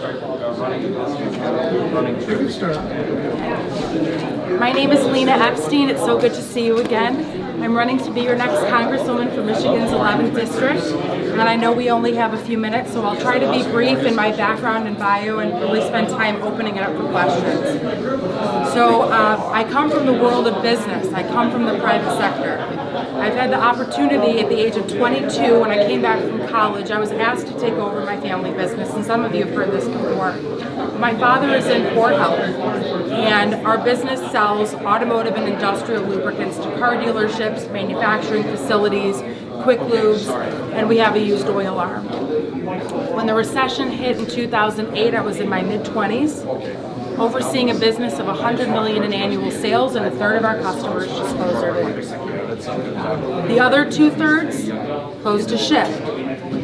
My name is Lena Epstein. It's so good to see you again. I'm running to be your next Congresswoman for Michigan's 11th District, and I know we only have a few minutes, so I'll try to be brief in my background and bio and really spend time opening it up for questions. So I come from the world of business. I come from the private sector. I've had the opportunity at the age of 22, when I came back from college, I was asked to take over my family business, and some of you have heard this before. My father is in Port Health, and our business sells automotive and industrial lubricants to car dealerships, manufacturing facilities, quick lubes, and we have a used oil arm. When the recession hit in 2008, I was in my mid-20s, overseeing a business of $100 million in annual sales, and a third of our customers just closed their doors. The other 2/3 closed a shift,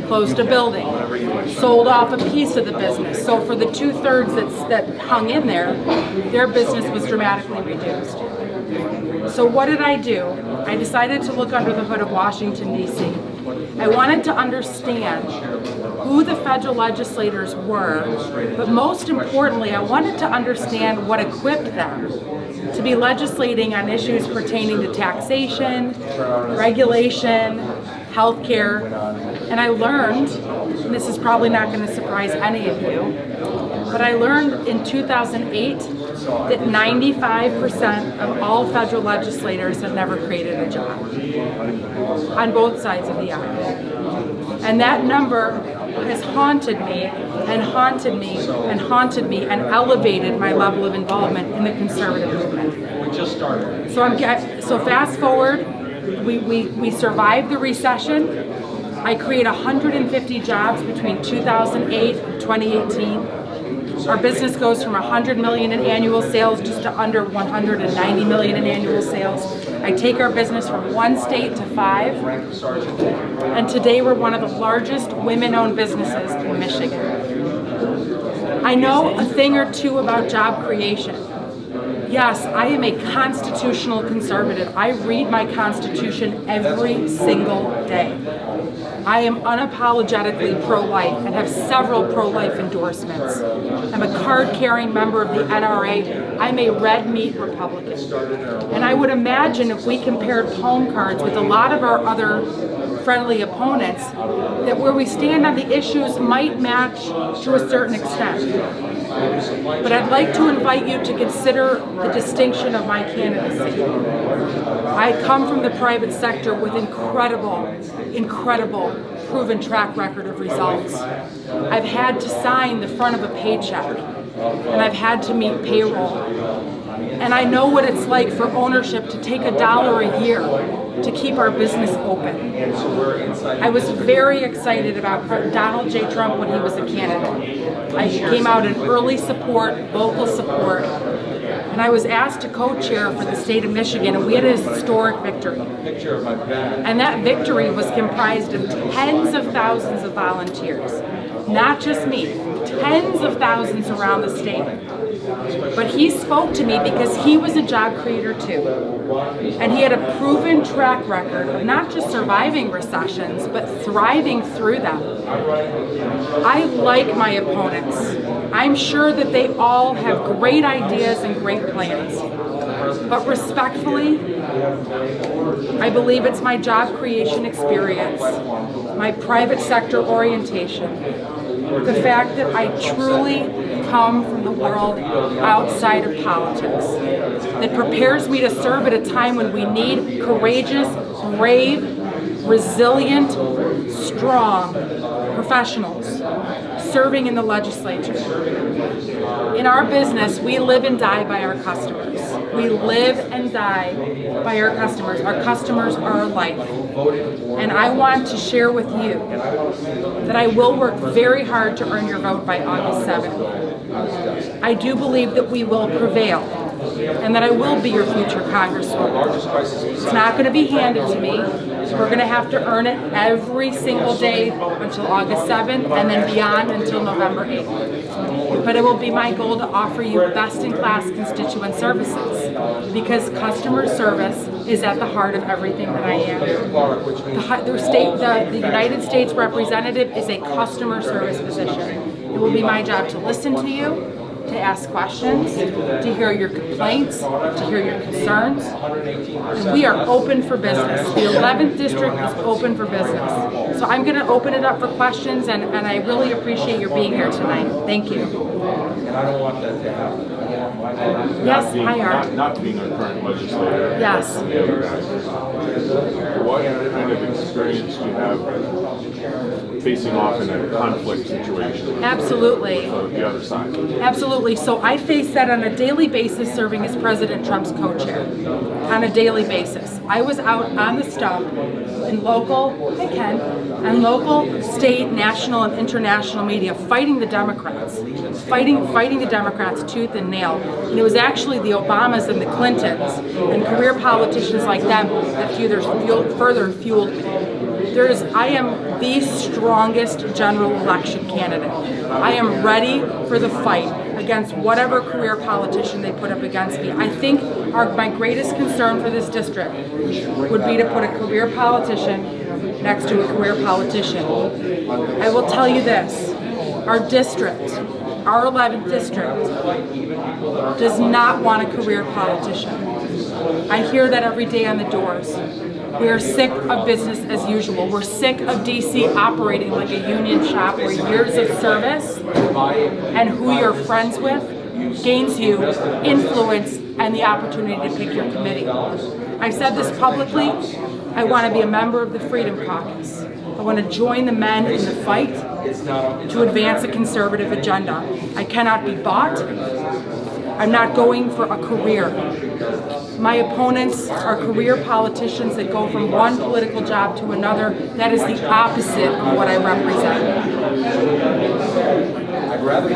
closed a building, sold off a piece of the business. So for the 2/3 that hung in there, their business was dramatically reduced. So what did I do? I decided to look under the hood of Washington, D.C. I wanted to understand who the federal legislators were, but most importantly, I wanted to understand what equipped them to be legislating on issues pertaining to taxation, regulation, healthcare, and I learned, and this is probably not going to surprise any of you, but I learned in 2008 that 95% of all federal legislators have never created a job on both sides of the aisle. And that number has haunted me and haunted me and haunted me and elevated my level of involvement in the conservative movement. So fast forward, we survived the recession. I created 150 jobs between 2008 and 2018. Our business goes from $100 million in annual sales just to under $190 million in annual sales. I take our business from 1 state to 5, and today we're one of the largest women-owned businesses in Michigan. I know a thing or two about job creation. Yes, I am a constitutional conservative. I read my Constitution every single day. I am unapologetically pro-life and have several pro-life endorsements. I'm a card-carrying member of the NRA. I'm a red meat Republican. And I would imagine if we compared home cards with a lot of our other friendly opponents, that where we stand on the issues might match to a certain extent. But I'd like to invite you to consider the distinction of my candidacy. I come from the private sector with incredible proven track record of results. I've had to sign the front of a paycheck, and I've had to meet payroll. And I know what it's like for ownership to take $1 a year to keep our business open. I was very excited about Donald J. Trump when he was a candidate. I came out in early support, vocal support, and I was asked to co-chair for the state of Michigan, and we had a historic victory. And that victory was comprised of tens of thousands of volunteers. Not just me, tens of thousands around the state. But he spoke to me because he was a job creator too. And he had a proven track record of not just surviving recessions, but thriving through them. I like my opponents. I'm sure that they all have great ideas and great plans. But respectfully, I believe it's my job creation experience, my private sector orientation, the fact that I truly come from the world outside of politics, that prepares me to serve at a time when we need courageous, brave, resilient, strong professionals serving in the legislature. In our business, we live and die by our customers. We live and die by our customers. Our customers are our life. And I want to share with you that I will work very hard to earn your vote by August 7th. I do believe that we will prevail and that I will be your future Congresswoman. It's not going to be handed to me. We're going to have to earn it every single day until August 7th and then beyond until November 8th. But it will be my goal to offer you best-in-class constituent services because customer service is at the heart of everything that I am. The United States representative is a customer service position. It will be be my job to listen to you, to ask questions, to hear your complaints, to hear your concerns. And we are open for business. The 11th district is open for business. So I'm going to open it up for questions, and I really appreciate your being here tonight. Thank you. And I don't want that to happen. Yes, hi, Art. Not being a current legislator. Yes. What kind of experience do you have facing off in a conflict situation? Absolutely. With the other side. Absolutely. So I face that on a daily basis serving as President Trump's co-chair. On a daily basis. I was out on the stump in local, and local, state, national, and international media fighting the Democrats. Fighting the Democrats tooth and nail. And it was actually the Obamas and the Clintons and career politicians like them that further fueled me. I am the strongest general election candidate. I am ready for the fight against whatever career politician they put up against me. I think my greatest concern for this district would be to put a career politician next to a career politician. I will tell you this, our district, our 11th district, does not want a career politician. I hear that every day on the doors. We are sick of business as usual. We're sick of DC operating like a union shop where years of service and who you're friends with gains you influence and the opportunity to pick your committee. I've said this publicly. I want to be a member of the Freedom Caucus. I want to join the men in the fight to advance a conservative agenda. I cannot be bought. I'm not going for a career. My opponents are career politicians that go from one political job to another. That is the opposite of what I represent. I'd rather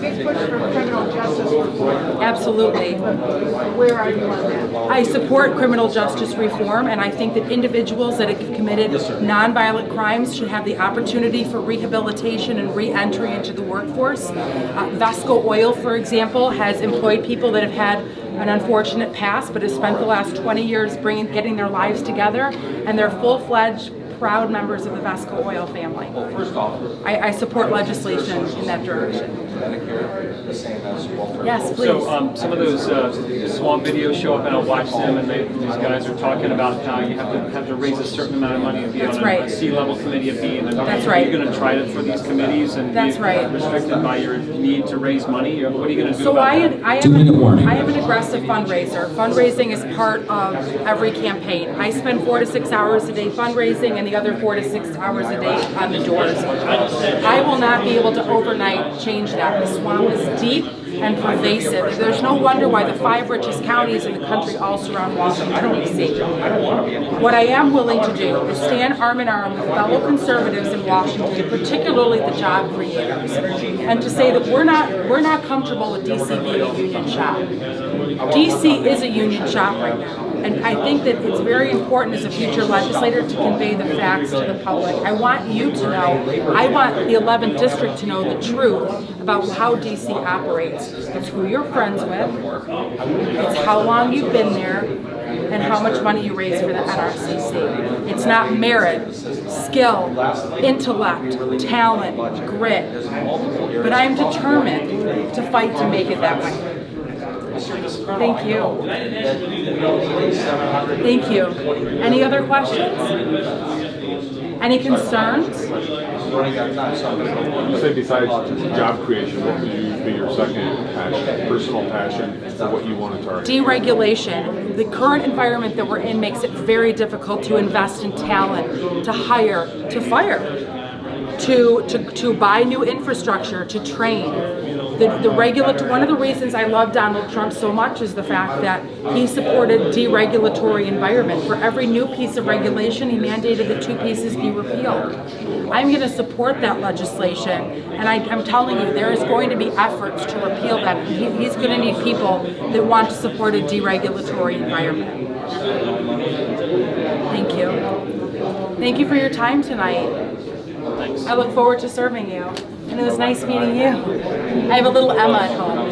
Big push for criminal justice reform. Absolutely. Where are you on that? I support criminal justice reform, and I think that individuals that have committed nonviolent crimes should have the opportunity for rehabilitation and re-entry into the workforce. Vesco Oil, for example, has employed people that have had an unfortunate past, but have spent the last 20 years getting their lives together, and they're full-fledged, proud members of the Vesco Oil family. Well, first off, I support legislation in that direction. Medicare, the same as welfare. Yes, please. So some of those swamp videos show up and I'll watch them, and these guys are talking about how you have to raise a certain amount of money and be That's on right. a C-level committee of B. And That's are right. you going to try it for these committees and That's be right. restricted by your need to raise money? Or what are you going to do So about I that? am an aggressive fundraiser. Fundraising is part of every campaign. I spend 4 to 6 hours a day fundraising and the other 4 to 6 hours a day on the doors. I will not be able to overnight change that. The swamp is deep and pervasive. There's no wonder why the 5 richest counties in the country all surround Washington, D.C. What I am willing to do is stand arm in arm with fellow conservatives in Washington, particularly the job creators, and to say that we're not comfortable with D.C. being a union shop. D.C. is a union shop right now. And I think that it's very important as a future legislator to convey the facts to the public. I want you to know, I want the 11th district to know the truth about how DC operates. It's who you're friends with, it's how long you've been there, and how much money you raise for the NRCC. It's not merit, skill, intellect, talent, grit. But I'm determined to fight to make it that way. Thank you. Thank you. Any other questions? Any concerns? You said besides job creation, what would be your second passion, personal passion for what you want to target? Deregulation. The current environment that we're in makes it very difficult to invest in talent, to hire, to fire, to buy new infrastructure, to train. One of the reasons I love Donald Trump so much is the fact that he supported deregulatory environment. For every new piece of regulation, he mandated that 2 pieces be repealed. I'm going to support that legislation, and I'm telling you, there is going to be efforts to repeal that. He's going to need people that want to support a deregulatory environment. Thank you. Thank you for your time tonight. Thanks. I look forward to serving you. And it was nice meeting you. I have a little Emma at home.